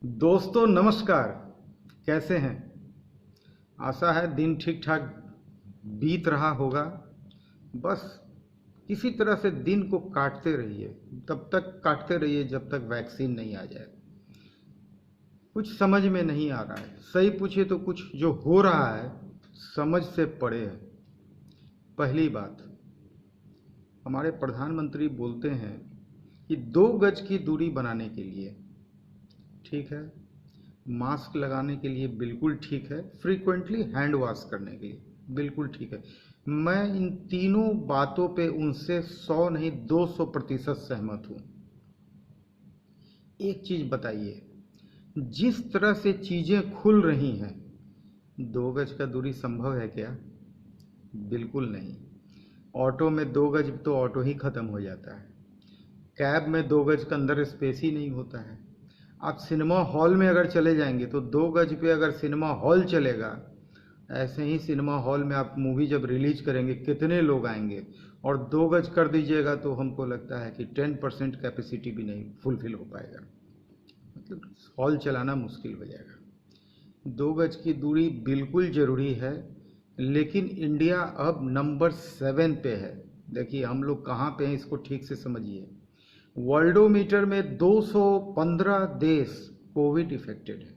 दोस्तों नमस्कार। कैसे हैं? आशा है दिन ठीक ठाक बीत रहा होगा। बस किसी तरह से दिन को काटते रहिए, तब तक काटते रहिए जब तक वैक्सीन नहीं आ जाए। कुछ समझ में नहीं आ रहा है, सही पूछे तो कुछ जो हो रहा है समझ से परे है। पहली बात, हमारे प्रधानमंत्री बोलते हैं कि 2 गज की दूरी बनाने के लिए ठीक है, मास्क लगाने के लिए बिल्कुल ठीक है, फ्रीक्वेंटली हैंड वॉश करने के लिए बिल्कुल ठीक है। मैं इन तीनों बातों पे उनसे 100 नहीं 200% सहमत हूँ। एक चीज बताइए, जिस तरह से चीजें खुल रही हैं, 2 गज का दूरी संभव है क्या? बिल्कुल नहीं। ऑटो में 2 गज तो ऑटो ही खत्म हो जाता है। कैब में 2 गज का अंदर स्पेस ही नहीं होता है। आप सिनेमा हॉल में अगर चले जाएंगे तो 2 गज पे अगर सिनेमा हॉल चलेगा, ऐसे ही सिनेमा हॉल में आप मूवी जब रिलीज करेंगे कितने लोग आएंगे, और 2 गज कर दीजिएगा तो हमको लगता है कि 10% कैपेसिटी भी नहीं फुलफिल हो पाएगा। मतलब हॉल चलाना मुश्किल हो जाएगा। 2 गज की दूरी बिल्कुल ज़रूरी है, लेकिन इंडिया अब नंबर 7 पे है। देखिए हम लोग कहाँ पे हैं, इसको ठीक से समझिए। वर्ल्डोमीटर में 215 देश कोविड इफेक्टेड है।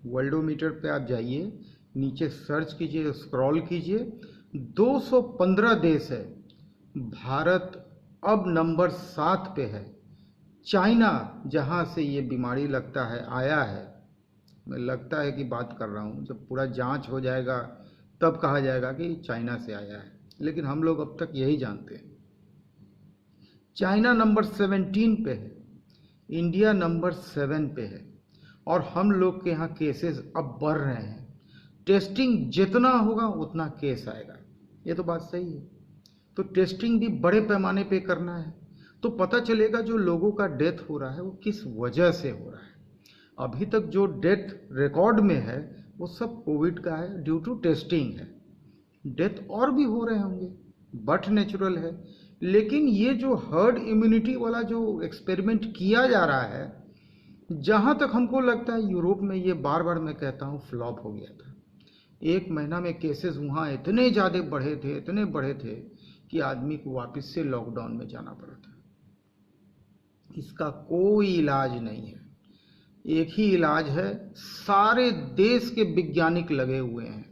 वर्ल्डोमीटर पे आप जाइए, नीचे सर्च कीजिए, स्क्रॉल कीजिए, 215 देश है। भारत अब नंबर 7 पे है। चाइना, जहाँ से ये बीमारी लगता है आया है, मैं लगता है कि बात कर रहा हूँ, जब पूरा जांच हो जाएगा तब कहा जाएगा कि चाइना से आया है, लेकिन हम लोग अब तक यही जानते हैं। चाइना नंबर 17 पे है, इंडिया नंबर 7 पे है, और हम लोग के यहाँ केसेस अब बढ़ रहे हैं। टेस्टिंग जितना होगा उतना केस आएगा, ये तो बात सही है। तो टेस्टिंग भी बड़े पैमाने पे करना है, तो पता चलेगा जो लोगों का डेथ हो रहा है वो किस वजह से हो रहा है। अभी तक जो डेथ रिकॉर्ड में है वो सब कोविड का है, ड्यू टू टेस्टिंग है। डेथ और भी हो रहे होंगे, बट नेचुरल है। लेकिन ये जो हर्ड इम्यूनिटी वाला जो एक्सपेरिमेंट किया जा रहा है, जहाँ तक हमको लगता है यूरोप में ये बार बार मैं कहता हूँ फ्लॉप हो गया था। 1 महीना में केसेस वहाँ इतने ज़्यादा बढ़े थे, इतने बढ़े थे कि आदमी को वापस से लॉकडाउन में जाना पड़ा था। इसका कोई इलाज नहीं है। एक ही इलाज है, सारे देश के वैज्ञानिक लगे हुए हैं,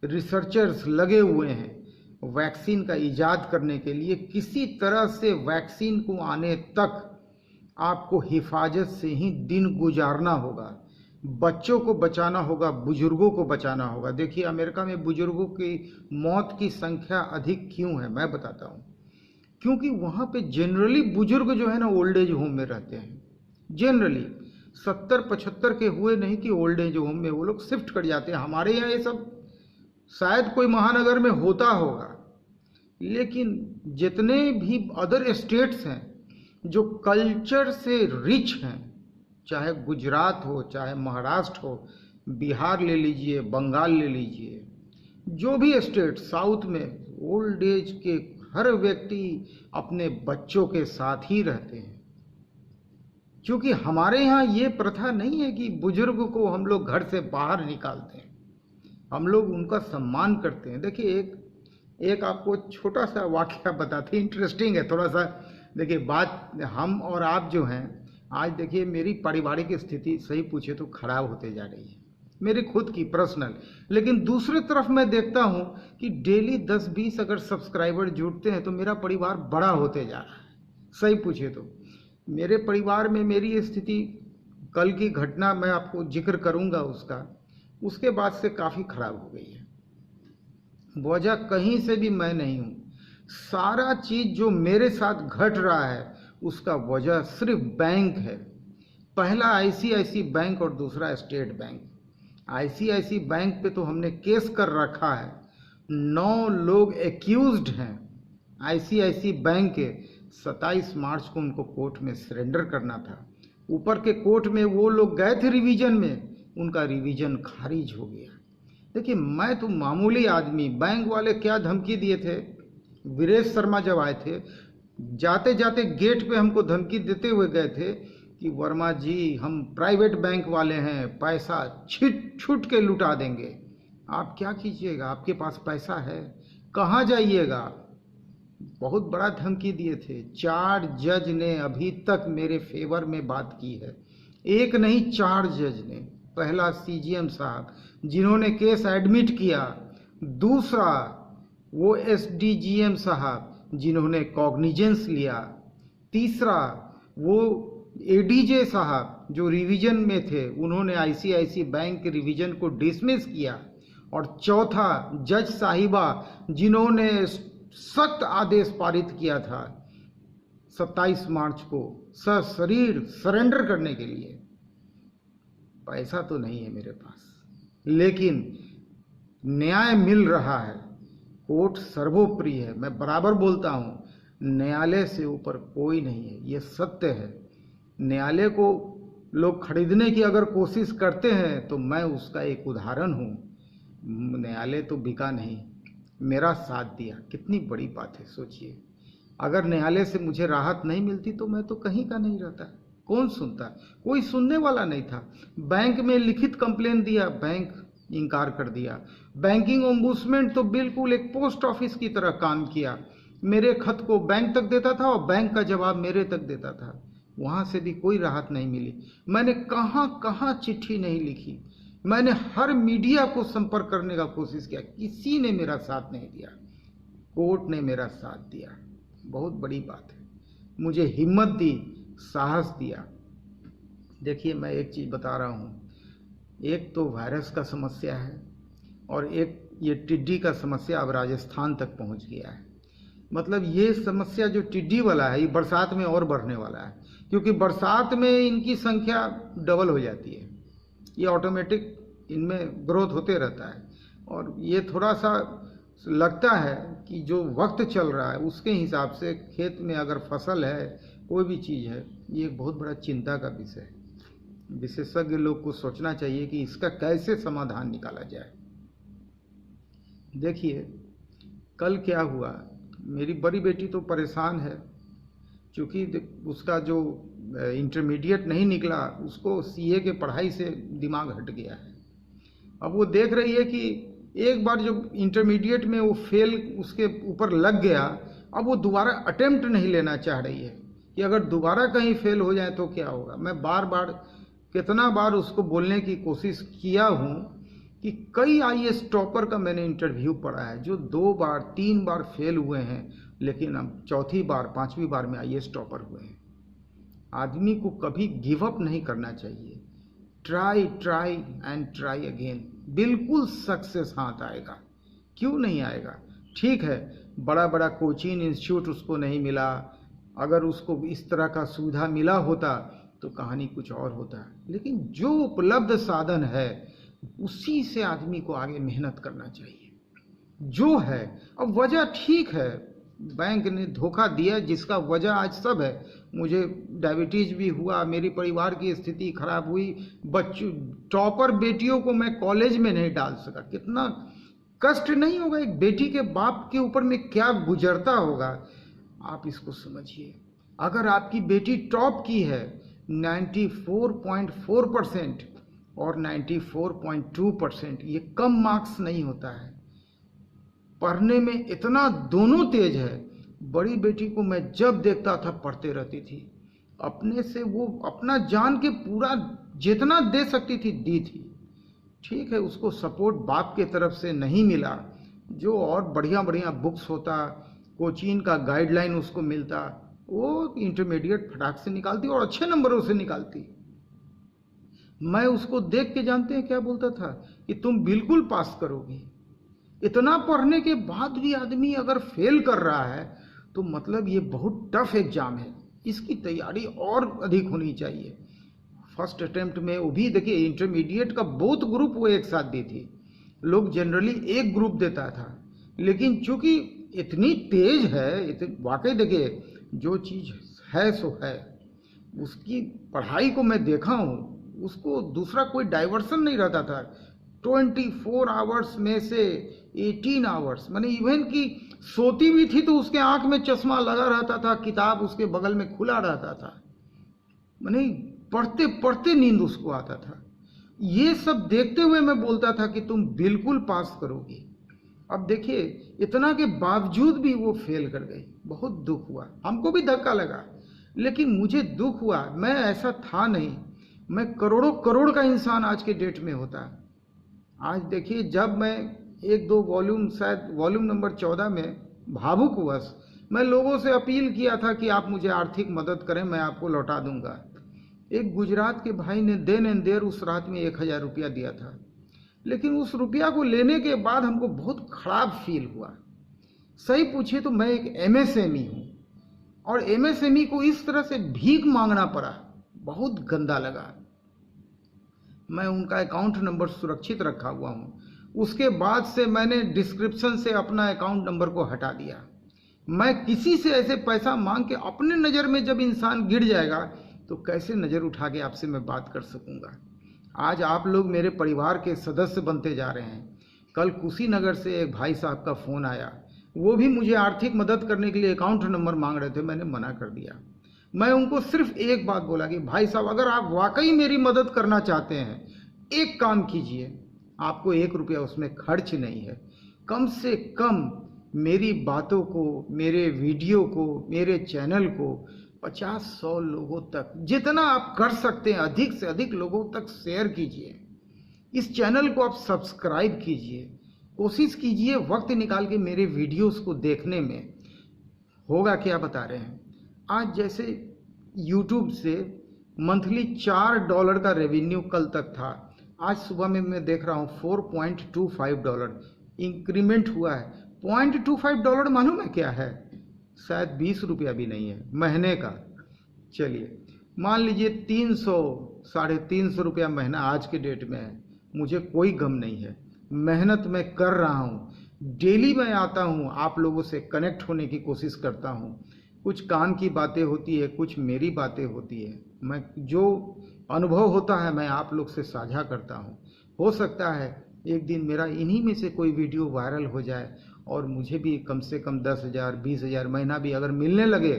रिसर्चर्स लगे हुए हैं वैक्सीन का इजाद करने के लिए। किसी तरह से वैक्सीन को आने तक आपको हिफाजत से ही दिन गुजारना होगा। बच्चों को बचाना होगा, बुजुर्गों को बचाना होगा। देखिए अमेरिका में बुजुर्गों की मौत की संख्या अधिक क्यों है, मैं बताता हूँ। क्योंकि वहाँ पे जनरली बुजुर्ग जो है ना ओल्ड एज होम में रहते हैं। जनरली 70-75 के हुए नहीं कि ओल्ड एज होम में वो लोग शिफ्ट कर जाते हैं। हमारे यहाँ ये सब शायद कोई महानगर में होता होगा, लेकिन जितने भी अदर स्टेट्स हैं जो कल्चर से रिच हैं, चाहे गुजरात हो, चाहे महाराष्ट्र हो, बिहार ले लीजिए, बंगाल ले लीजिए, जो भी स्टेट साउथ में, ओल्ड एज के हर व्यक्ति अपने बच्चों के साथ ही रहते हैं। क्योंकि हमारे यहाँ ये प्रथा नहीं है कि बुजुर्ग को हम लोग घर से बाहर निकालते हैं, हम लोग उनका सम्मान करते हैं। देखिए एक आपको छोटा सा वाकया बताते हैं, इंटरेस्टिंग है थोड़ा सा। देखिए बात, हम और आप जो हैं आज, देखिए मेरी पारिवारिक स्थिति सही पूछे तो खराब होते जा रही है, मेरी खुद की पर्सनल। लेकिन दूसरी तरफ मैं देखता हूँ कि डेली 10-20 अगर सब्सक्राइबर जुड़ते हैं तो मेरा परिवार बड़ा होते जा रहा है। सही पूछे तो मेरे परिवार में मेरी स्थिति, कल की घटना मैं आपको जिक्र करूँगा उसका, उसके बाद से काफ़ी खराब हो गई है। वजह कहीं से भी मैं नहीं हूँ। सारा चीज़ जो मेरे साथ घट रहा है उसका वजह सिर्फ बैंक है। पहला आईसीआईसी बैंक और दूसरा स्टेट बैंक। आईसीआईसी बैंक पे तो हमने केस कर रखा है, 9 लोग एक्यूज्ड हैं आईसीआईसी बैंक के। 27 मार्च को उनको कोर्ट में सरेंडर करना था। ऊपर के कोर्ट में वो लोग गए थे रिवीजन में, उनका रिवीजन खारिज हो गया। देखिए मैं तो मामूली आदमी, बैंक वाले क्या धमकी दिए थे, वीरेश शर्मा जब आए थे, जाते जाते गेट पे हमको धमकी देते हुए गए थे कि वर्मा जी हम प्राइवेट बैंक वाले हैं, पैसा छिट छुट के लुटा देंगे। आप क्या कीजिएगा, आपके पास पैसा है, कहाँ जाइएगा। बहुत बड़ा धमकी दिए थे। 4 जज ने अभी तक मेरे फेवर में बात की है, एक नहीं 4 जज ने। पहला सीजीएम साहब जिन्होंने केस एडमिट किया, दूसरा वो एसडीजीएम साहब जिन्होंने कॉग्निजेंस लिया, तीसरा वो एडीजे साहब जो रिवीजन में थे, उन्होंने आईसीआईसी बैंक के रिवीजन को डिसमिस किया, और चौथा जज साहिबा जिन्होंने सख्त आदेश पारित किया था 27 मार्च को सशरीर सरेंडर करने के लिए। पैसा तो नहीं है मेरे पास, लेकिन न्याय मिल रहा है। कोर्ट सर्वोपरि है, मैं बराबर बोलता हूँ, न्यायालय से ऊपर कोई नहीं है, ये सत्य है। न्यायालय को लोग खरीदने की अगर कोशिश करते हैं तो मैं उसका एक उदाहरण हूँ। न्यायालय तो बिका नहीं, मेरा साथ दिया, कितनी बड़ी बात है सोचिए। अगर न्यायालय से मुझे राहत नहीं मिलती तो मैं तो कहीं का नहीं रहता। कौन सुनता, कोई सुनने वाला नहीं था। बैंक में लिखित कंप्लेन दिया, बैंक इनकार कर दिया। बैंकिंग ओम्बुड्समैन तो बिल्कुल एक पोस्ट ऑफिस की तरह काम किया, मेरे खत को बैंक तक देता था और बैंक का जवाब मेरे तक देता था। वहाँ से भी कोई राहत नहीं मिली। मैंने कहाँ कहाँ चिट्ठी नहीं लिखी, मैंने हर मीडिया को संपर्क करने का कोशिश किया, किसी ने मेरा साथ नहीं दिया। कोर्ट ने मेरा साथ दिया, बहुत बड़ी बात है। मुझे हिम्मत दी, साहस दिया। देखिए मैं एक चीज़ बता रहा हूँ, एक तो वायरस का समस्या है और एक ये टिड्डी का समस्या अब राजस्थान तक पहुँच गया है। मतलब ये समस्या जो टिड्डी वाला है, ये बरसात में और बढ़ने वाला है, क्योंकि बरसात में इनकी संख्या डबल हो जाती है। ये ऑटोमेटिक इनमें ग्रोथ होते रहता है, और ये थोड़ा सा लगता है कि जो वक्त चल रहा है उसके हिसाब से खेत में अगर फसल है, कोई भी चीज़ है, ये एक बहुत बड़ा चिंता का विषय है। विशेषज्ञ लोग को सोचना चाहिए कि इसका कैसे समाधान निकाला जाए। देखिए कल क्या हुआ, मेरी बड़ी बेटी तो परेशान है, क्योंकि उसका जो इंटरमीडिएट नहीं निकला, उसको सीए के पढ़ाई से दिमाग हट गया है। अब वो देख रही है कि एक बार जो इंटरमीडिएट में वो फेल उसके ऊपर लग गया, अब वो दोबारा अटेम्प्ट नहीं लेना चाह रही है कि अगर दोबारा कहीं फेल हो जाए तो क्या होगा। मैं बार बार कितना बार उसको बोलने की कोशिश किया हूँ कि कई आईएएस टॉपर का मैंने इंटरव्यू पढ़ा है जो 2 बार 3 बार फेल हुए हैं, लेकिन अब चौथी बार 5वीं बार में आईएएस टॉपर हुए हैं। आदमी को कभी गिव अप नहीं करना चाहिए। Try try and try again, बिल्कुल सक्सेस हाथ आएगा। क्यों नहीं आएगा? ठीक है, बड़ा बड़ा कोचिंग इंस्टीट्यूट उसको नहीं मिला, अगर उसको इस तरह का सुविधा मिला होता तो कहानी कुछ और होता, लेकिन जो उपलब्ध साधन है उसी से आदमी को आगे मेहनत करना चाहिए। जो है, अब वजह ठीक है, बैंक ने धोखा दिया जिसका वजह आज सब है। मुझे डायबिटीज भी हुआ, मेरी परिवार की स्थिति खराब हुई, बच्चों टॉपर बेटियों को मैं कॉलेज में नहीं डाल सका। कितना कष्ट नहीं होगा एक बेटी के बाप के ऊपर में, क्या गुजरता होगा आप इसको समझिए। अगर आपकी बेटी टॉप की है 94.4% और 94.2%, ये कम मार्क्स नहीं होता है। पढ़ने में इतना दोनों तेज है। बड़ी बेटी को मैं जब देखता था पढ़ते रहती थी, अपने से वो अपना जान के पूरा जितना दे सकती थी दी थी। ठीक है, उसको सपोर्ट बाप के तरफ से नहीं मिला, जो और बढ़िया बढ़िया बुक्स होता, कोचिंग का गाइडलाइन उसको मिलता, वो इंटरमीडिएट फटाक से निकालती और अच्छे नंबरों से निकालती। मैं उसको देख के जानते हैं क्या बोलता था कि तुम बिल्कुल पास करोगी। इतना पढ़ने के बाद भी आदमी अगर फेल कर रहा है तो मतलब ये बहुत टफ एग्जाम है, इसकी तैयारी और अधिक होनी चाहिए। फर्स्ट अटेम्प्ट में वो भी देखिए, इंटरमीडिएट का बोथ ग्रुप वो एक साथ दी थी। लोग जनरली एक ग्रुप देता था, लेकिन चूंकि इतनी तेज है, वाकई देखिए जो चीज़ है सो है, उसकी पढ़ाई को मैं देखा हूँ, उसको दूसरा कोई डाइवर्सन नहीं रहता था। 24 आवर्स में से 18 आवर्स, मैंने इवन की सोती भी थी तो उसके आंख में चश्मा लगा रहता था, किताब उसके बगल में खुला रहता था। मैंने पढ़ते पढ़ते नींद उसको आता था। ये सब देखते हुए मैं बोलता था कि तुम बिल्कुल पास करोगी। अब देखिए, इतना के बावजूद भी वो फेल कर गई। बहुत दुख हुआ, हमको भी धक्का लगा, लेकिन मुझे दुख हुआ, मैं ऐसा था नहीं। मैं करोड़ों करोड़ का इंसान आज के डेट में होता। आज देखिए, जब मैं एक दो वॉल्यूम, शायद वॉल्यूम नंबर 14 में भावुकवश मैं लोगों से अपील किया था कि आप मुझे आर्थिक मदद करें, मैं आपको लौटा दूंगा। एक गुजरात के भाई ने देन एंड देर उस रात में 1000 रुपया दिया था, लेकिन उस रुपया को लेने के बाद हमको बहुत खराब फील हुआ। सही पूछे तो मैं एक एमएसएमई हूँ, और एमएसएमई को इस तरह से भीख मांगना पड़ा, बहुत गंदा लगा। मैं उनका अकाउंट नंबर सुरक्षित रखा हुआ हूँ। उसके बाद से मैंने डिस्क्रिप्शन से अपना अकाउंट नंबर को हटा दिया। मैं किसी से ऐसे पैसा मांग के, अपने नज़र में जब इंसान गिर जाएगा तो कैसे नज़र उठा के आपसे मैं बात कर सकूंगा। आज आप लोग मेरे परिवार के सदस्य बनते जा रहे हैं। कल कुशीनगर से एक भाई साहब का फ़ोन आया, वो भी मुझे आर्थिक मदद करने के लिए अकाउंट नंबर मांग रहे थे, मैंने मना कर दिया। मैं उनको सिर्फ एक बात बोला कि भाई साहब, अगर आप वाकई मेरी मदद करना चाहते हैं, एक काम कीजिए, आपको 1 रुपया उसमें खर्च नहीं है, कम से कम मेरी बातों को, मेरे वीडियो को, मेरे चैनल को 50-100 लोगों तक, जितना आप कर सकते हैं अधिक से अधिक लोगों तक शेयर कीजिए। इस चैनल को आप सब्सक्राइब कीजिए, कोशिश कीजिए वक्त निकाल के मेरे वीडियोस को देखने में। होगा क्या बता रहे हैं, आज जैसे YouTube से मंथली $4 का रेवेन्यू कल तक था, आज सुबह में मैं देख रहा हूँ $4.25 इंक्रीमेंट हुआ है। $0.25 मालूम है क्या है? शायद 20 रुपया भी नहीं है महीने का। चलिए मान लीजिए 300, 350 रुपया महीना आज के डेट में है। मुझे कोई गम नहीं है, मेहनत मैं कर रहा हूँ, डेली मैं आता हूँ, आप लोगों से कनेक्ट होने की कोशिश करता हूँ। कुछ काम की बातें होती है, कुछ मेरी बातें होती है। मैं जो अनुभव होता है मैं आप लोग से साझा करता हूँ। हो सकता है एक दिन मेरा इन्हीं में से कोई वीडियो वायरल हो जाए और मुझे भी कम से कम 10,000, 20,000 महीना भी अगर मिलने लगे,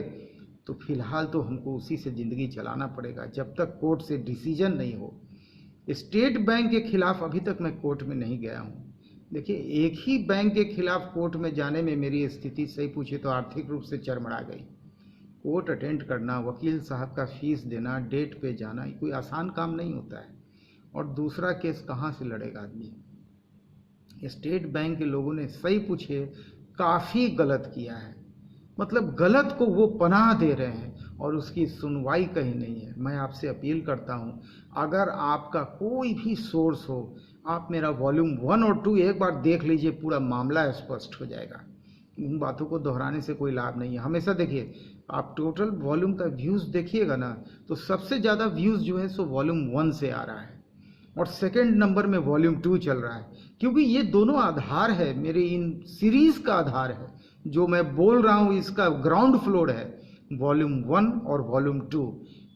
तो फिलहाल तो हमको उसी से ज़िंदगी चलाना पड़ेगा जब तक कोर्ट से डिसीजन नहीं हो। स्टेट बैंक के खिलाफ अभी तक मैं कोर्ट में नहीं गया हूँ। देखिए, एक ही बैंक के खिलाफ कोर्ट में जाने में मेरी स्थिति, सही पूछे तो आर्थिक रूप से चरमरा गई। कोर्ट अटेंड करना, वकील साहब का फीस देना, डेट पे जाना, कोई आसान काम नहीं होता है। और दूसरा केस कहाँ से लड़ेगा आदमी। स्टेट बैंक के लोगों ने, सही पूछे, काफ़ी गलत किया है। मतलब गलत को वो पनाह दे रहे हैं और उसकी सुनवाई कहीं नहीं है। मैं आपसे अपील करता हूँ, अगर आपका कोई भी सोर्स हो, आप मेरा वॉल्यूम 1 और 2 एक बार देख लीजिए, पूरा मामला स्पष्ट हो जाएगा। इन बातों को दोहराने से कोई लाभ नहीं है। हमेशा देखिए, आप टोटल वॉल्यूम का व्यूज़ देखिएगा ना, तो सबसे ज़्यादा व्यूज़ जो है सो वॉल्यूम 1 से आ रहा है और सेकंड नंबर में वॉल्यूम 2 चल रहा है, क्योंकि ये दोनों आधार है, मेरे इन सीरीज़ का आधार है। जो मैं बोल रहा हूँ इसका ग्राउंड फ्लोर है वॉल्यूम 1 और वॉल्यूम 2।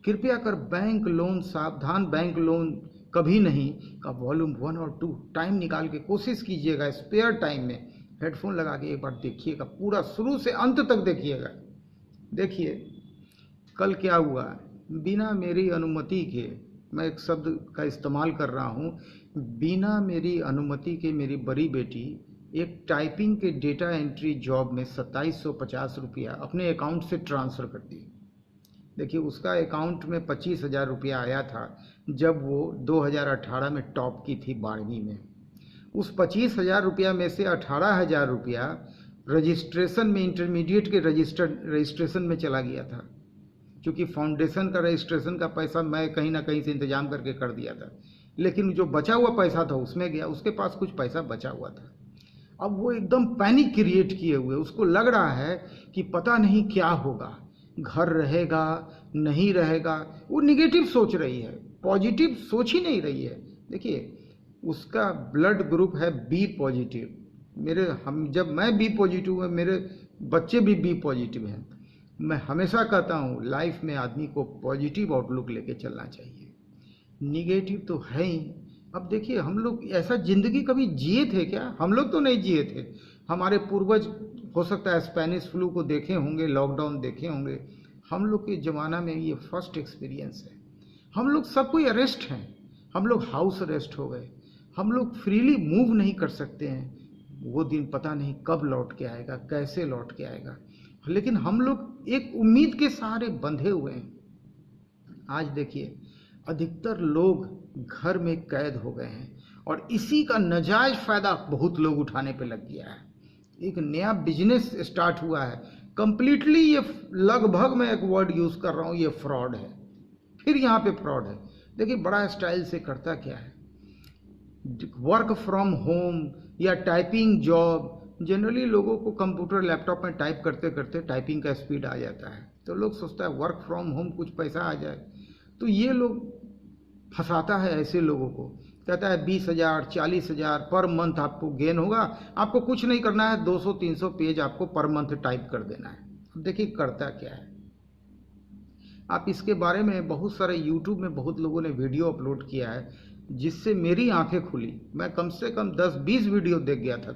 कृपया कर बैंक लोन सावधान, बैंक लोन कभी नहीं का वॉल्यूम 1 और 2 टाइम निकाल के कोशिश कीजिएगा, स्पेयर टाइम में हेडफोन लगा के एक बार देखिएगा, पूरा शुरू से अंत तक देखिएगा। देखिए कल क्या हुआ, बिना मेरी अनुमति के, मैं एक शब्द का इस्तेमाल कर रहा हूँ, बिना मेरी अनुमति के मेरी बड़ी बेटी एक टाइपिंग के डेटा एंट्री जॉब में 2750 रुपया अपने अकाउंट से ट्रांसफ़र कर दी। देखिए, उसका अकाउंट में 25,000 रुपया आया था जब वो 2018 में टॉप की थी 12वीं में। उस 25,000 रुपया में से 18,000 रुपया रजिस्ट्रेशन में, इंटरमीडिएट के रजिस्ट्रेशन में चला गया था, क्योंकि फाउंडेशन का रजिस्ट्रेशन का पैसा मैं कहीं ना कहीं से इंतजाम करके कर दिया था, लेकिन जो बचा हुआ पैसा था उसमें गया, उसके पास कुछ पैसा बचा हुआ था। अब वो एकदम पैनिक क्रिएट किए हुए, उसको लग रहा है कि पता नहीं क्या होगा, घर रहेगा नहीं रहेगा, वो निगेटिव सोच रही है, पॉजिटिव सोच ही नहीं रही है। देखिए, उसका ब्लड ग्रुप है बी पॉजिटिव। जब मैं बी पॉजिटिव हूँ, मेरे बच्चे भी बी पॉजिटिव हैं। मैं हमेशा कहता हूँ लाइफ में आदमी को पॉजिटिव आउटलुक लेके चलना चाहिए, निगेटिव तो है ही। अब देखिए, हम लोग ऐसा ज़िंदगी कभी जिए थे क्या? हम लोग तो नहीं जिए थे। हमारे पूर्वज हो सकता है स्पेनिश फ्लू को देखे होंगे, लॉकडाउन देखे होंगे। हम लोग के ज़माना में ये फर्स्ट एक्सपीरियंस है। हम लोग सब कोई अरेस्ट हैं, हम लोग हाउस अरेस्ट हो गए, हम लोग फ्रीली मूव नहीं कर सकते हैं। वो दिन पता नहीं कब लौट के आएगा, कैसे लौट के आएगा, लेकिन हम लोग एक उम्मीद के सहारे बंधे हुए हैं। आज देखिए अधिकतर लोग घर में कैद हो गए हैं और इसी का नाजायज फायदा बहुत लोग उठाने पे लग गया है। एक नया बिजनेस स्टार्ट हुआ है कंप्लीटली, ये लगभग मैं एक वर्ड यूज कर रहा हूँ, ये फ्रॉड है। फिर यहाँ पे फ्रॉड है। देखिए बड़ा स्टाइल से करता क्या है, वर्क फ्रॉम होम या टाइपिंग जॉब। जनरली लोगों को कंप्यूटर लैपटॉप में टाइप करते करते टाइपिंग का स्पीड आ जाता है, तो लोग सोचता है वर्क फ्रॉम होम कुछ पैसा आ जाए, तो ये लोग फंसाता है ऐसे लोगों को। कहता है 20,000 40,000 पर मंथ आपको गेन होगा, आपको कुछ नहीं करना है, 200-300 पेज आपको पर मंथ टाइप कर देना है। अब देखिए करता क्या है, आप इसके बारे में बहुत सारे यूट्यूब में बहुत लोगों ने वीडियो अपलोड किया है, जिससे मेरी आंखें खुली। मैं कम से कम 10-20 वीडियो देख गया था।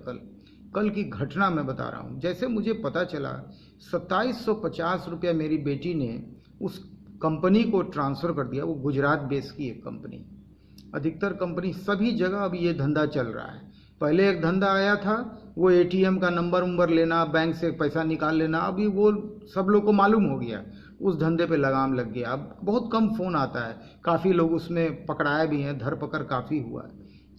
कल की घटना मैं बता रहा हूँ। जैसे मुझे पता चला 2750 रुपया मेरी बेटी ने उस कंपनी को ट्रांसफ़र कर दिया। वो गुजरात बेस की एक कंपनी, अधिकतर कंपनी सभी जगह अब ये धंधा चल रहा है। पहले एक धंधा आया था, वो एटीएम का नंबर लेना, बैंक से पैसा निकाल लेना, अभी वो सब लोग को मालूम हो गया, उस धंधे पे लगाम लग गया। अब बहुत कम फ़ोन आता है, काफ़ी लोग उसमें पकड़ाए भी हैं, धरपकड़ काफ़ी हुआ है।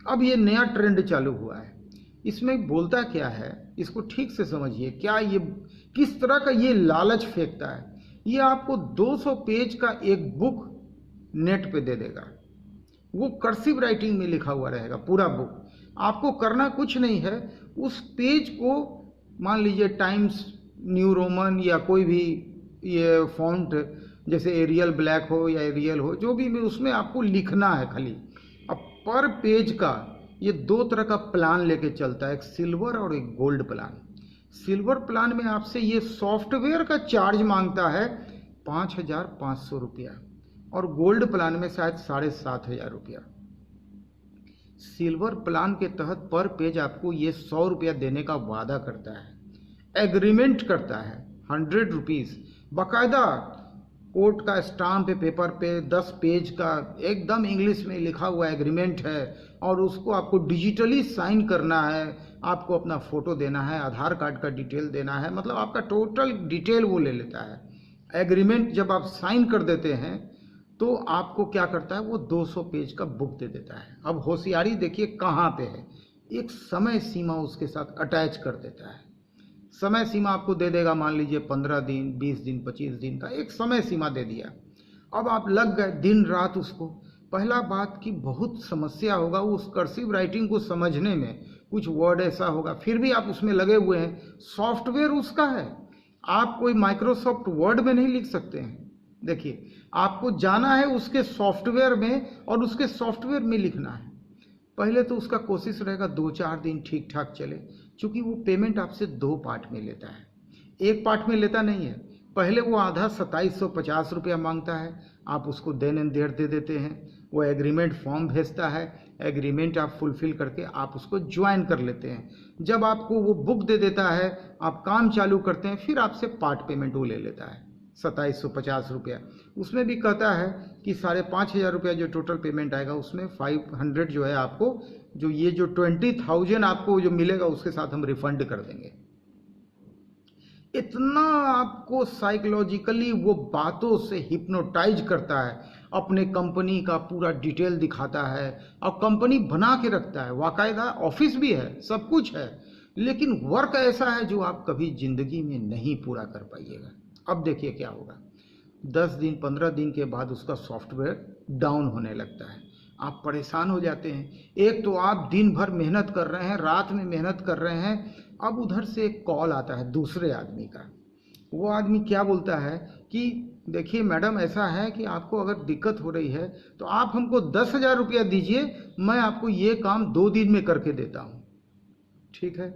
अब ये नया ट्रेंड चालू हुआ है। इसमें बोलता क्या है, इसको ठीक से समझिए। क्या ये किस तरह का ये लालच फेंकता है, ये आपको 200 पेज का एक बुक नेट पे दे देगा। वो कर्सिव राइटिंग में लिखा हुआ रहेगा पूरा बुक। आपको करना कुछ नहीं है, उस पेज को मान लीजिए टाइम्स न्यू रोमन या कोई भी ये फॉन्ट जैसे एरियल ब्लैक हो या एरियल हो, जो भी उसमें आपको लिखना है खाली। अब पर पेज का ये 2 तरह का प्लान लेके चलता है, एक सिल्वर और एक गोल्ड प्लान। सिल्वर प्लान में आपसे ये सॉफ्टवेयर का चार्ज मांगता है 5,500 रुपया, और गोल्ड प्लान में शायद 7,500 रुपया। सिल्वर प्लान के तहत पर पेज आपको ये 100 रुपया देने का वादा करता है, एग्रीमेंट करता है 100 रुपीज़, बाकायदा कोर्ट का स्टाम्प पेपर पे 10 पेज का एकदम इंग्लिश में लिखा हुआ एग्रीमेंट है, और उसको आपको डिजिटली साइन करना है। आपको अपना फ़ोटो देना है, आधार कार्ड का डिटेल देना है, मतलब आपका टोटल डिटेल वो ले लेता है। एग्रीमेंट जब आप साइन कर देते हैं तो आपको क्या करता है, वो 200 पेज का बुक दे देता है। अब होशियारी देखिए कहाँ पे है, एक समय सीमा उसके साथ अटैच कर देता है। समय सीमा आपको दे देगा, मान लीजिए 15 दिन, 20 दिन, 25 दिन का एक समय सीमा दे दिया। अब आप लग गए दिन रात उसको। पहला बात कि बहुत समस्या होगा उस कर्सिव राइटिंग को समझने में, कुछ वर्ड ऐसा होगा, फिर भी आप उसमें लगे हुए हैं। सॉफ्टवेयर उसका है, आप कोई माइक्रोसॉफ्ट वर्ड में नहीं लिख सकते हैं। देखिए आपको जाना है उसके सॉफ्टवेयर में और उसके सॉफ्टवेयर में लिखना है। पहले तो उसका कोशिश रहेगा 2-4 दिन ठीक ठाक चले, क्योंकि वो पेमेंट आपसे 2 पार्ट में लेता है, एक पार्ट में लेता नहीं है। पहले वो आधा 2750 रुपया मांगता है, आप उसको देन एंड देयर दे देते हैं। वो एग्रीमेंट फॉर्म भेजता है, एग्रीमेंट आप फुलफिल करके आप उसको ज्वाइन कर लेते हैं। जब आपको वो बुक दे देता है, आप काम चालू करते हैं, फिर आपसे पार्ट पेमेंट वो ले लेता है 2750 रुपया। उसमें भी कहता है कि 5,500 रुपया जो टोटल पेमेंट आएगा, उसमें 500 जो है आपको, जो ये जो 20,000 आपको जो मिलेगा उसके साथ हम रिफंड कर देंगे। इतना आपको साइकोलॉजिकली वो बातों से हिप्नोटाइज करता है, अपने कंपनी का पूरा डिटेल दिखाता है, और कंपनी बना के रखता है, बाकायदा ऑफिस भी है, सब कुछ है, लेकिन वर्क ऐसा है जो आप कभी जिंदगी में नहीं पूरा कर पाइएगा। अब देखिए क्या होगा, 10 दिन 15 दिन के बाद उसका सॉफ्टवेयर डाउन होने लगता है। आप परेशान हो जाते हैं। एक तो आप दिन भर मेहनत कर रहे हैं, रात में मेहनत कर रहे हैं, अब उधर से एक कॉल आता है दूसरे आदमी का। वो आदमी क्या बोलता है कि देखिए मैडम, ऐसा है कि आपको अगर दिक्कत हो रही है तो आप हमको 10,000 रुपया दीजिए, मैं आपको ये काम 2 दिन में करके देता हूँ। ठीक है,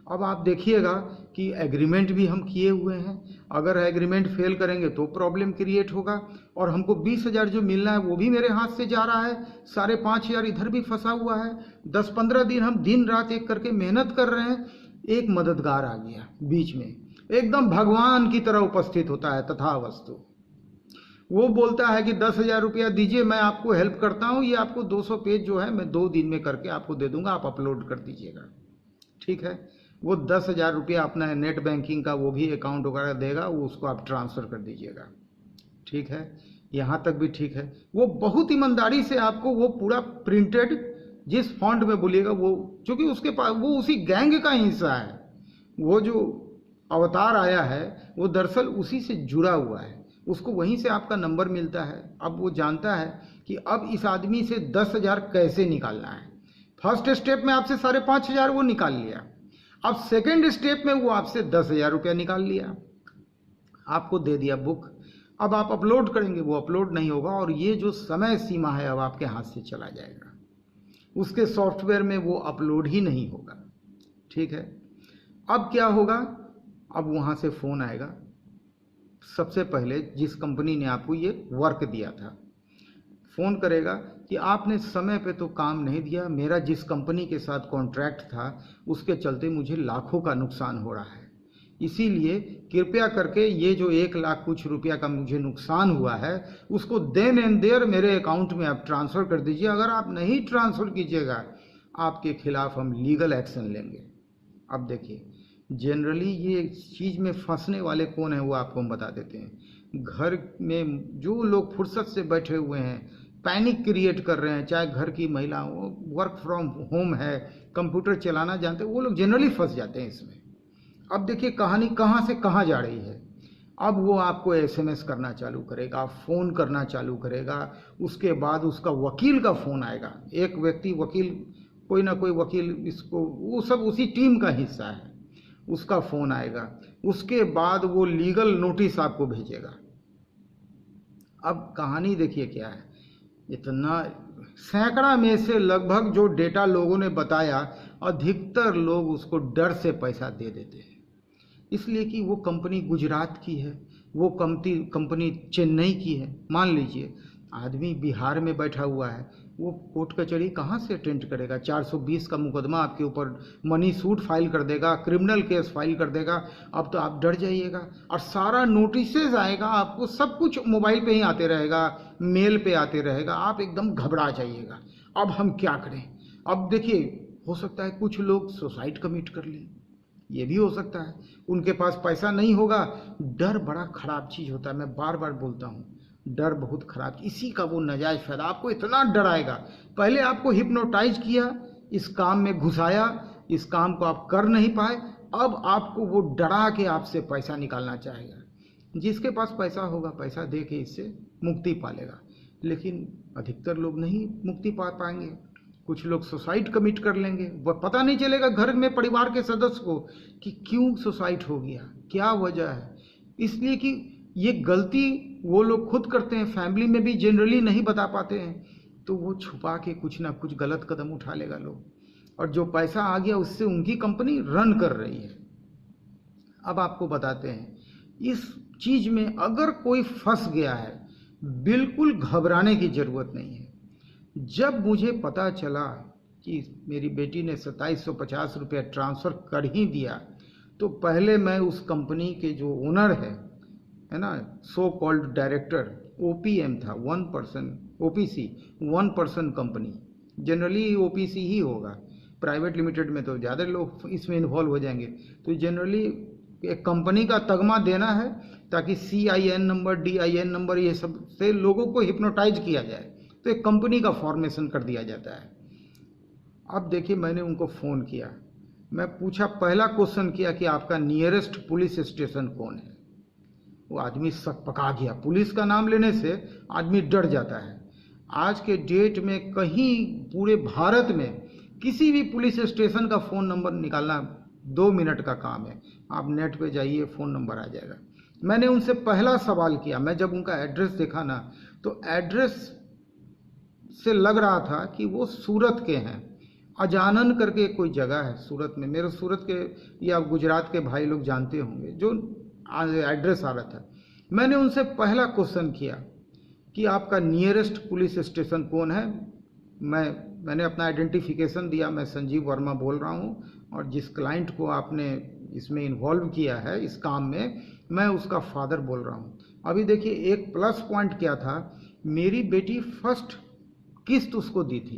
अब आप देखिएगा कि एग्रीमेंट भी हम किए हुए हैं, अगर एग्रीमेंट फेल करेंगे तो प्रॉब्लम क्रिएट होगा, और हमको 20,000 जो मिलना है वो भी मेरे हाथ से जा रहा है, 5,500 इधर भी फंसा हुआ है। 10-15 दिन हम दिन रात एक करके मेहनत कर रहे हैं। एक मददगार आ गया बीच में, एकदम भगवान की तरह उपस्थित होता है तथावस्तु। वो बोलता है कि 10,000 रुपया दीजिए, मैं आपको हेल्प करता हूँ, ये आपको 200 पेज जो है मैं 2 दिन में करके आपको दे दूंगा, आप अपलोड कर दीजिएगा। ठीक है, वो 10,000 रुपया अपना नेट बैंकिंग का वो भी अकाउंट वगैरह देगा, वो उसको आप ट्रांसफ़र कर दीजिएगा। ठीक है, यहाँ तक भी ठीक है। वो बहुत ईमानदारी से आपको वो पूरा प्रिंटेड जिस फॉन्ट में बोलिएगा वो, क्योंकि उसके पास वो उसी गैंग का हिस्सा है, वो जो अवतार आया है वो दरअसल उसी से जुड़ा हुआ है, उसको वहीं से आपका नंबर मिलता है। अब वो जानता है कि अब इस आदमी से 10,000 कैसे निकालना है। फर्स्ट स्टेप में आपसे 5,500 वो निकाल लिया, अब सेकेंड स्टेप में वो आपसे 10,000 रुपया निकाल लिया, आपको दे दिया बुक। अब आप अपलोड करेंगे, वो अपलोड नहीं होगा, और ये जो समय सीमा है अब आपके हाथ से चला जाएगा, उसके सॉफ्टवेयर में वो अपलोड ही नहीं होगा। ठीक है, अब क्या होगा, अब वहाँ से फ़ोन आएगा, सबसे पहले जिस कंपनी ने आपको ये वर्क दिया था, फ़ोन करेगा कि आपने समय पे तो काम नहीं दिया, मेरा जिस कंपनी के साथ कॉन्ट्रैक्ट था उसके चलते मुझे लाखों का नुकसान हो रहा है, इसीलिए कृपया करके ये जो 1,00,000 कुछ रुपया का मुझे नुकसान हुआ है उसको देन एंड देयर मेरे अकाउंट में आप ट्रांसफ़र कर दीजिए, अगर आप नहीं ट्रांसफ़र कीजिएगा आपके खिलाफ हम लीगल एक्शन लेंगे। अब देखिए, जनरली ये चीज़ में फंसने वाले कौन है वो आपको हम बता देते हैं। घर में जो लोग फुर्सत से बैठे हुए हैं, पैनिक क्रिएट कर रहे हैं, चाहे घर की महिला हो, वर्क फ्रॉम होम है, कंप्यूटर चलाना जानते हैं, वो लोग जनरली फंस जाते हैं इसमें। अब देखिए कहानी कहाँ से कहाँ जा रही है। अब वो आपको एसएमएस करना चालू करेगा, फ़ोन करना चालू करेगा, उसके बाद उसका वकील का फ़ोन आएगा। एक व्यक्ति वकील, कोई ना कोई वकील, इसको वो सब उसी टीम का हिस्सा है, उसका फ़ोन आएगा, उसके बाद वो लीगल नोटिस आपको भेजेगा। अब कहानी देखिए क्या है, इतना सैकड़ा में से लगभग जो डेटा लोगों ने बताया, अधिकतर लोग उसको डर से पैसा दे देते हैं, इसलिए कि वो कंपनी गुजरात की है, वो कंपनी चेन्नई की है। मान लीजिए आदमी बिहार में बैठा हुआ है, वो कोर्ट कचहरी कहाँ से अटेंड करेगा, 420 का मुकदमा आपके ऊपर मनी सूट फाइल कर देगा, क्रिमिनल केस फाइल कर देगा। अब तो आप डर जाइएगा, और सारा नोटिसेज आएगा आपको, सब कुछ मोबाइल पे ही आते रहेगा, मेल पे आते रहेगा, आप एकदम घबरा जाइएगा। अब हम क्या करें। अब देखिए, हो सकता है कुछ लोग सुसाइड कमिट कर लें, ये भी हो सकता है, उनके पास पैसा नहीं होगा। डर बड़ा खराब चीज़ होता है, मैं बार बार बोलता हूँ, डर बहुत खराब, इसी का वो नाजायज़ फायदा, आपको इतना डराएगा। पहले आपको हिप्नोटाइज किया, इस काम में घुसाया, इस काम को आप कर नहीं पाए, अब आपको वो डरा के आपसे पैसा निकालना चाहेगा। जिसके पास पैसा होगा पैसा दे के इससे मुक्ति पा लेगा, लेकिन अधिकतर लोग नहीं मुक्ति पा पाएंगे। कुछ लोग सुसाइड कमिट कर लेंगे, वह पता नहीं चलेगा घर में परिवार के सदस्य को कि क्यों सुसाइड हो गया, क्या वजह है। इसलिए कि ये गलती वो लोग खुद करते हैं, फैमिली में भी जनरली नहीं बता पाते हैं, तो वो छुपा के कुछ ना कुछ गलत कदम उठा लेगा लोग, और जो पैसा आ गया उससे उनकी कंपनी रन कर रही है। अब आपको बताते हैं, इस चीज़ में अगर कोई फंस गया है, बिल्कुल घबराने की ज़रूरत नहीं है। जब मुझे पता चला कि मेरी बेटी ने 2750 रुपया ट्रांसफ़र कर ही दिया, तो पहले मैं उस कंपनी के जो ओनर है ना, सो कॉल्ड डायरेक्टर, ओपीएम था, 1 person, OPC 1 person company, generally OPC ही होगा, प्राइवेट लिमिटेड में तो ज़्यादा लोग इसमें इन्वॉल्व हो जाएंगे। तो जनरली एक कंपनी का तगमा देना है ताकि CIN नंबर, DIN नंबर, ये सब से लोगों को हिप्नोटाइज किया जाए, तो एक कंपनी का फॉर्मेशन कर दिया जाता है। अब देखिए, मैंने उनको फ़ोन किया, मैं पूछा, पहला क्वेश्चन किया कि आपका नियरेस्ट पुलिस स्टेशन कौन है। वो आदमी सब पका गया, पुलिस का नाम लेने से आदमी डर जाता है। आज के डेट में कहीं पूरे भारत में किसी भी पुलिस स्टेशन का फ़ोन नंबर निकालना 2 मिनट का काम है, आप नेट पे जाइए, फ़ोन नंबर आ जाएगा। मैंने उनसे पहला सवाल किया, मैं जब उनका एड्रेस देखा ना, तो एड्रेस से लग रहा था कि वो सूरत के हैं, अजानन करके कोई जगह है सूरत में, मेरे सूरत के या गुजरात के भाई लोग जानते होंगे जो एड्रेस आ रहा था। मैंने उनसे पहला क्वेश्चन किया कि आपका नियरेस्ट पुलिस स्टेशन कौन है। मैंने अपना आइडेंटिफिकेशन दिया, मैं संजीव वर्मा बोल रहा हूँ, और जिस क्लाइंट को आपने इसमें इन्वॉल्व किया है इस काम में, मैं उसका फादर बोल रहा हूँ। अभी देखिए एक प्लस पॉइंट क्या था, मेरी बेटी फर्स्ट किस्त उसको दी थी,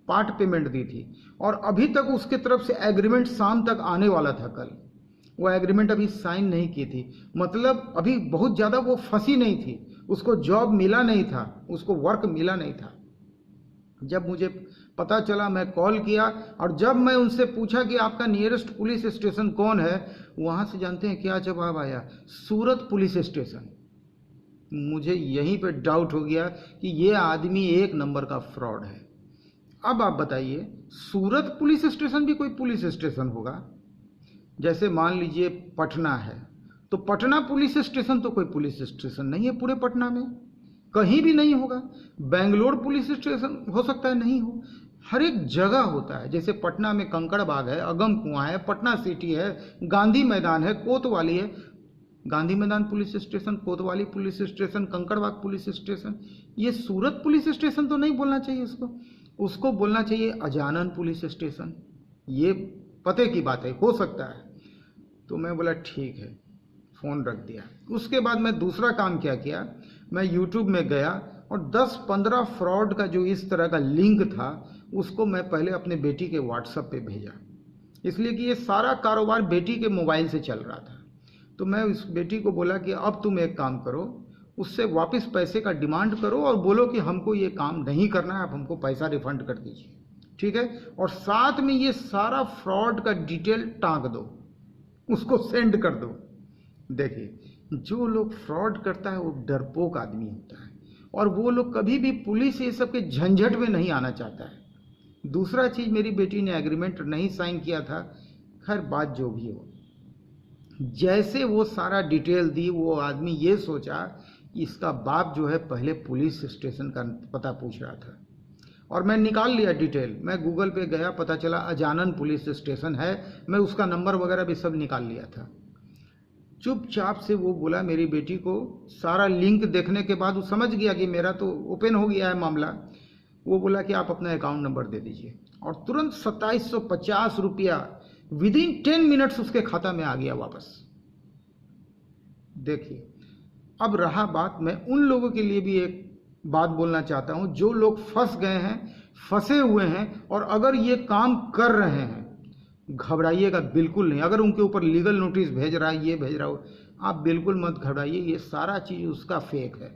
पार्ट पेमेंट दी थी, और अभी तक उसके तरफ से एग्रीमेंट शाम तक आने वाला था कल। वो एग्रीमेंट अभी साइन नहीं की थी, मतलब अभी बहुत ज़्यादा वो फंसी नहीं थी, उसको जॉब मिला नहीं था, उसको वर्क मिला नहीं था। जब मुझे पता चला मैं कॉल किया, और जब मैं उनसे पूछा कि आपका नियरेस्ट पुलिस स्टेशन कौन है, वहाँ से जानते हैं क्या जवाब आया? सूरत पुलिस स्टेशन। मुझे यहीं पे डाउट हो गया कि ये आदमी एक नंबर का फ्रॉड है। अब आप बताइए, सूरत पुलिस स्टेशन भी कोई पुलिस स्टेशन होगा? जैसे मान लीजिए पटना है, तो पटना पुलिस स्टेशन तो कोई पुलिस स्टेशन नहीं है पूरे पटना में, कहीं भी नहीं होगा। बेंगलोर पुलिस स्टेशन हो सकता है नहीं हो, हर एक जगह होता है। जैसे पटना में कंकड़ बाग है, अगम कुआं है, पटना सिटी है, गांधी मैदान है, कोतवाली है। गांधी मैदान पुलिस स्टेशन, कोतवाली police station, Kankarbagh police station, ये सूरत पुलिस स्टेशन तो नहीं बोलना चाहिए उसको, उसको बोलना चाहिए अजानन पुलिस स्टेशन। ये पते की बात है, हो सकता है। तो मैं बोला ठीक है, फ़ोन रख दिया। उसके बाद मैं दूसरा काम क्या किया, मैं यूट्यूब में गया और 10-15 फ्रॉड का जो इस तरह का लिंक था, उसको मैं पहले अपने बेटी के व्हाट्सएप पे भेजा, इसलिए कि ये सारा कारोबार बेटी के मोबाइल से चल रहा था। तो मैं उस बेटी को बोला कि अब तुम एक काम करो, उससे वापस पैसे का डिमांड करो और बोलो कि हमको ये काम नहीं करना है, आप हमको पैसा रिफंड कर दीजिए, ठीक है? और साथ में ये सारा फ्रॉड का डिटेल टांग दो, उसको सेंड कर दो। देखिए, जो लोग फ्रॉड करता है वो डरपोक आदमी होता है, और वो लोग कभी भी पुलिस ये सब के झंझट में नहीं आना चाहता है। दूसरा चीज़, मेरी बेटी ने एग्रीमेंट नहीं साइन किया था, खैर बात जो भी हो, जैसे वो सारा डिटेल दी, वो आदमी ये सोचा कि इसका बाप जो है पहले पुलिस स्टेशन का पता पूछ रहा था, और मैं निकाल लिया डिटेल। मैं गूगल पे गया, पता चला अजानन पुलिस स्टेशन है, मैं उसका नंबर वगैरह भी सब निकाल लिया था। चुपचाप से वो बोला मेरी बेटी को, सारा लिंक देखने के बाद वो समझ गया कि मेरा तो ओपन हो गया है मामला। वो बोला कि आप अपना अकाउंट नंबर दे दीजिए, और तुरंत 2750 रुपया विदिन 10 मिनट्स उसके खाता में आ गया वापस। देखिए, अब रहा बात, मैं उन लोगों के लिए भी एक बात बोलना चाहता हूं जो लोग फंस गए हैं, फंसे हुए हैं, और अगर ये काम कर रहे हैं, घबराइएगा बिल्कुल नहीं। अगर उनके ऊपर लीगल नोटिस भेज रहा है, ये भेज रहा हो, आप बिल्कुल मत घबराइए। ये सारा चीज़ उसका फेक है,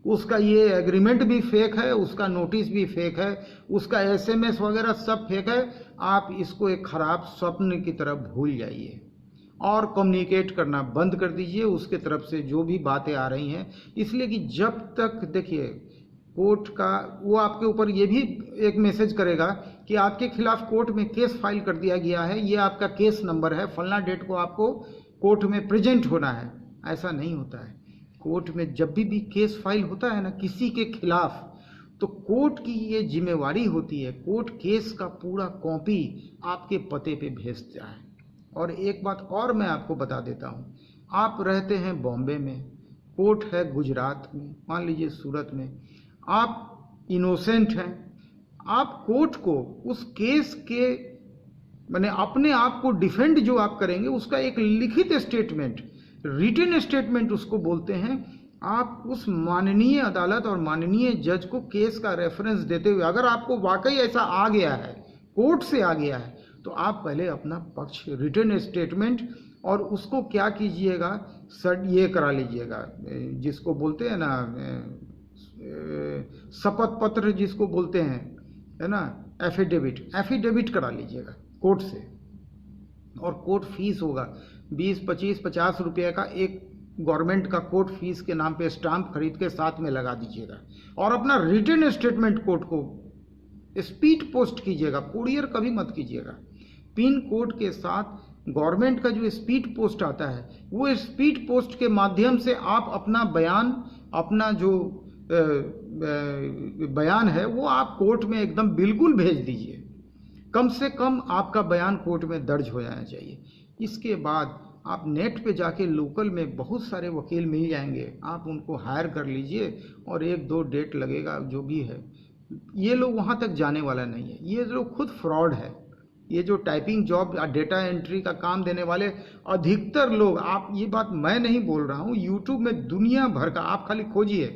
उसका ये एग्रीमेंट भी फेक है, उसका नोटिस भी फेक है, उसका एसएमएस वगैरह सब फेक है। आप इसको एक खराब स्वप्न की तरह भूल जाइए और कम्युनिकेट करना बंद कर दीजिए उसके तरफ से जो भी बातें आ रही हैं। इसलिए कि जब तक, देखिए, कोर्ट का वो आपके ऊपर ये भी एक मैसेज करेगा कि आपके खिलाफ कोर्ट में केस फाइल कर दिया गया है, ये आपका केस नंबर है, फलना डेट को आपको कोर्ट में प्रेजेंट होना है। ऐसा नहीं होता है। कोर्ट में जब भी केस फाइल होता है ना किसी के खिलाफ, तो कोर्ट की ये जिम्मेवारी होती है, कोर्ट केस का पूरा कॉपी आपके पते पे भेजता है। और एक बात और मैं आपको बता देता हूँ, आप रहते हैं बॉम्बे में, कोर्ट है गुजरात में, मान लीजिए सूरत में, आप इनोसेंट हैं, आप कोर्ट को उस केस के मैंने अपने आप को डिफेंड जो आप करेंगे, उसका एक लिखित स्टेटमेंट, रिटन स्टेटमेंट उसको बोलते हैं। आप उस माननीय अदालत और माननीय जज को केस का रेफरेंस देते हुए, अगर आपको वाकई ऐसा आ गया है, कोर्ट से आ गया है, तो आप पहले अपना पक्ष रिटन स्टेटमेंट और उसको क्या कीजिएगा, सर ये करा लीजिएगा, जिसको बोलते हैं ना शपथ पत्र जिसको बोलते हैं, है ना, एफिडेविट करा लीजिएगा कोर्ट से। और कोर्ट फीस होगा 20, 25, 50 रुपये का, एक गवर्नमेंट का कोर्ट फीस के नाम पे स्टाम्प खरीद के साथ में लगा दीजिएगा। और अपना रिटन स्टेटमेंट कोर्ट को स्पीड पोस्ट कीजिएगा, कुरियर कभी मत कीजिएगा। पिन कोड के साथ गवर्नमेंट का जो स्पीड पोस्ट आता है, वो स्पीड पोस्ट के माध्यम से आप अपना बयान, अपना जो बयान है वो आप कोर्ट में एकदम बिल्कुल भेज दीजिए। कम से कम आपका बयान कोर्ट में दर्ज हो जाना चाहिए। इसके बाद आप नेट पे जाके लोकल में बहुत सारे वकील मिल जाएंगे, आप उनको हायर कर लीजिए और 1-2 डेट लगेगा जो भी है। ये लोग वहाँ तक जाने वाला नहीं है, ये लोग खुद फ्रॉड है। ये जो टाइपिंग जॉब, डेटा एंट्री का काम देने वाले अधिकतर लोग, आप ये बात मैं नहीं बोल रहा हूँ, यूट्यूब में दुनिया भर का आप खाली खोजिए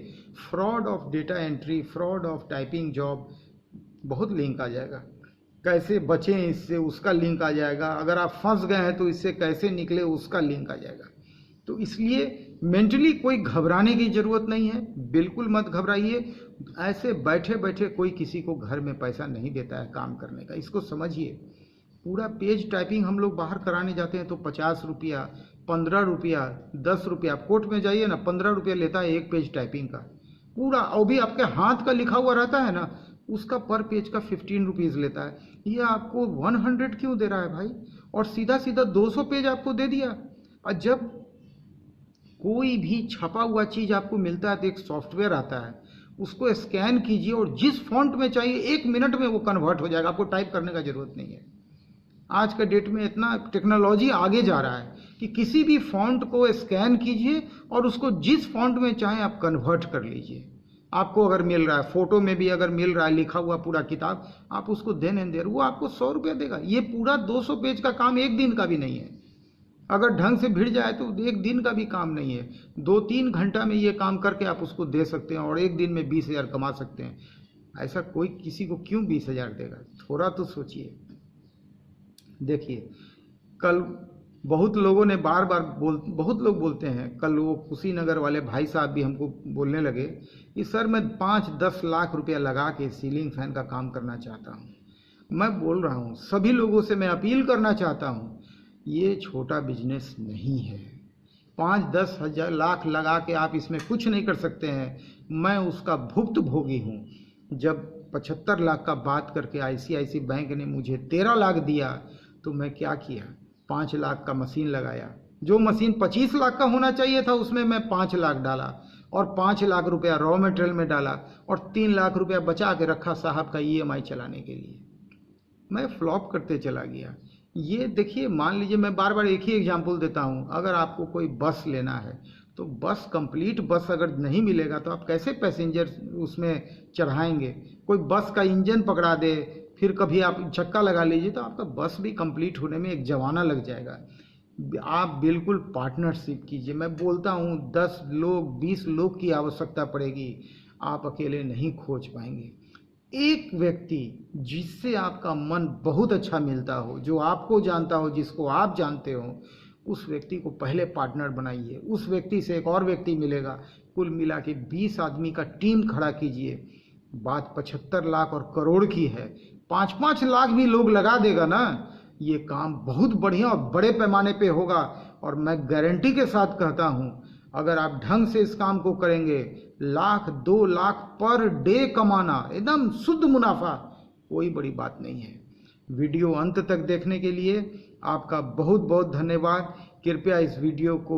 fraud of data entry, fraud of typing job, बहुत लिंक आ जाएगा। कैसे बचें इससे, उसका लिंक आ जाएगा। अगर आप फंस गए हैं तो इससे कैसे निकले, उसका लिंक आ जाएगा। तो इसलिए मेंटली कोई घबराने की ज़रूरत नहीं है, बिल्कुल मत घबराइए। ऐसे बैठे बैठे कोई किसी को घर में पैसा नहीं देता है काम करने का, इसको समझिए। पूरा पेज टाइपिंग हम लोग बाहर कराने जाते हैं तो 50 रुपया, 15 रुपया, 10 रुपया, कोर्ट में जाइए ना 15 रुपया लेता है एक पेज टाइपिंग का पूरा, और भी आपके हाथ का लिखा हुआ रहता है ना, उसका पर पेज का 15 रुपीज़ लेता है। ये आपको 100 क्यों दे रहा है भाई? और सीधा सीधा 200 पेज आपको दे दिया। और जब कोई भी छपा हुआ चीज़ आपको मिलता है तो एक सॉफ्टवेयर आता है, उसको स्कैन कीजिए और जिस फॉन्ट में चाहिए 1 मिनट में वो कन्वर्ट हो जाएगा, आपको टाइप करने का ज़रूरत नहीं है। आज के डेट में इतना टेक्नोलॉजी आगे जा रहा है कि किसी भी फॉन्ट को स्कैन कीजिए और उसको जिस फॉन्ट में चाहें आप कन्वर्ट कर लीजिए। आपको अगर मिल रहा है, फोटो में भी अगर मिल रहा है लिखा हुआ पूरा किताब, आप उसको देन एंड देयर वो आपको 100 रुपया देगा। ये पूरा 200 पेज का काम एक दिन का भी नहीं है। अगर ढंग से भिड़ जाए तो एक दिन का भी काम नहीं है, 2-3 घंटा में ये काम करके आप उसको दे सकते हैं और एक दिन में 20,000 कमा सकते हैं। ऐसा कोई किसी को क्यों 20,000 देगा? थोड़ा तो सोचिए। देखिए, कल बहुत लोगों ने बहुत लोग बोलते हैं, कल वो कुशीनगर वाले भाई साहब भी हमको बोलने लगे कि सर मैं 5-10 लाख रुपया लगा के सीलिंग फैन का काम करना चाहता हूँ। मैं बोल रहा हूँ, सभी लोगों से मैं अपील करना चाहता हूँ, ये छोटा बिजनेस नहीं है। 5-10 लाख लगा के आप इसमें कुछ नहीं कर सकते हैं। मैं उसका भुक्तभोगी हूँ। जब 75 लाख का बात करके ICICI बैंक ने मुझे 13 लाख दिया तो मैं क्या किया, 5 लाख का मशीन लगाया। जो मशीन 25 लाख का होना चाहिए था उसमें मैं 5 लाख डाला और 5 लाख रुपया रॉ मटेरियल में डाला और 3 लाख रुपया बचा के रखा साहब का EMI चलाने के लिए। मैं फ्लॉप करते चला गया। ये देखिए, मान लीजिए मैं बार बार एक ही एग्जांपल देता हूँ, अगर आपको कोई बस लेना है तो बस कंप्लीट बस अगर नहीं मिलेगा तो आप कैसे पैसेंजर उसमें चढ़ाएंगे? कोई बस का इंजन पकड़ा दे, फिर कभी आप चक्का लगा लीजिए तो आपका बस भी कंप्लीट होने में एक जमाना लग जाएगा। आप बिल्कुल पार्टनरशिप कीजिए। मैं बोलता हूँ 10 लोग 20 लोग की आवश्यकता पड़ेगी, आप अकेले नहीं खोज पाएंगे। एक व्यक्ति जिससे आपका मन बहुत अच्छा मिलता हो, जो आपको जानता हो, जिसको आप जानते हो, उस व्यक्ति को पहले पार्टनर बनाइए। उस व्यक्ति से एक और व्यक्ति मिलेगा, कुल मिला के 20 आदमी का टीम खड़ा कीजिए। बात 75 लाख और करोड़ की है, 5-5 लाख भी लोग लगा देगा ना, ये काम बहुत बढ़िया और बड़े पैमाने पे होगा। और मैं गारंटी के साथ कहता हूँ, अगर आप ढंग से इस काम को करेंगे, 1-2 लाख पर डे कमाना, एकदम शुद्ध मुनाफा, कोई बड़ी बात नहीं है। वीडियो अंत तक देखने के लिए आपका बहुत बहुत धन्यवाद। कृपया इस वीडियो को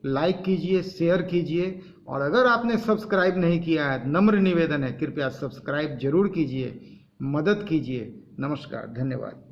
लाइक कीजिए, शेयर कीजिए, और अगर आपने सब्सक्राइब नहीं किया है, नम्र निवेदन है, कृपया सब्सक्राइब जरूर कीजिए, मदद कीजिए। नमस्कार, धन्यवाद।